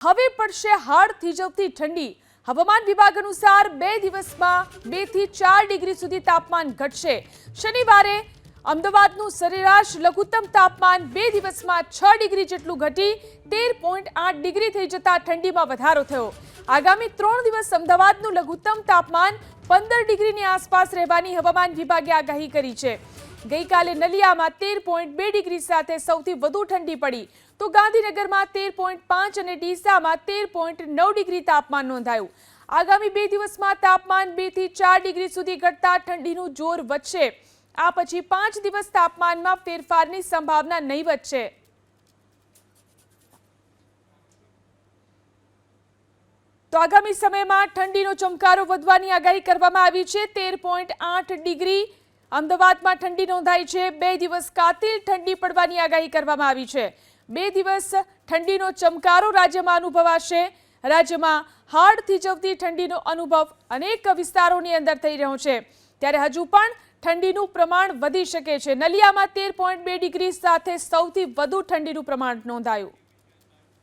હવે પડશે હાડ થીજવતી ઠંડી। હવામાન વિભાગ અનુસાર 2 દિવસમાં 2 થી 4 ડિગ્રી સુધી તાપમાન ઘટશે। શનિવારે અમદાવાદનું સરેરાશ લઘુત્તમ તાપમાન 2 દિવસમાં 6 ડિગ્રી જેટલું ઘટી 13.8 ડિગ્રી થઈ જતા ઠંડીમાં વધારો થયો। આગામી 3 દિવસ અમદાવાદનું લઘુત્તમ તાપમાન 15 ડિગ્રીની આસપાસ રહેવાની હવામાન વિભાગે આગાહી કરી છે। ગઈકાલે નલિયામાં 13.2 ડિગ્રી સાથે સૌથી વધુ ઠંડી પડી તો ગાંધીનગરમાં 13.5 અને ડીસામાં 13.9 ડિગ્રી તાપમાન નોંધાયું। આગામી 2 દિવસમાં તાપમાન 2 થી 4 ડિગ્રી સુધી ઘટતા ઠંડીનું જોર વધશે। આ પછી 5 દિવસ તાપમાનમાં ફેરફારની સંભાવના નહીવત છે। તો આગામી સમયમાં ઠંડીનો ચમકારો વધવાની આગાહી કરવામાં આવી છે। 13.8 ડિગ્રી અમદાવાદમાં ઠંડી નોંધાઈ છે। 2 દિવસ કાતિલ ઠંડી પડવાની આગાહી કરવામાં આવી છે। 2 દિવસ ઠંડીનો ચમકારો રાજ્યમાં અનુભવાશે। રાજ્યમાં હાડ થીજવતી ઠંડીનો અનુભવ અનેક વિસ્તારોની અંદર થઈ રહ્યો છે, ત્યારે હજુ પણ ઠંડીનું પ્રમાણ વધી શકે છે। નલિયામાં 13.2 ડિગ્રી સાથે સૌથી વધુ ઠંડીનું પ્રમાણ નોંધાયું।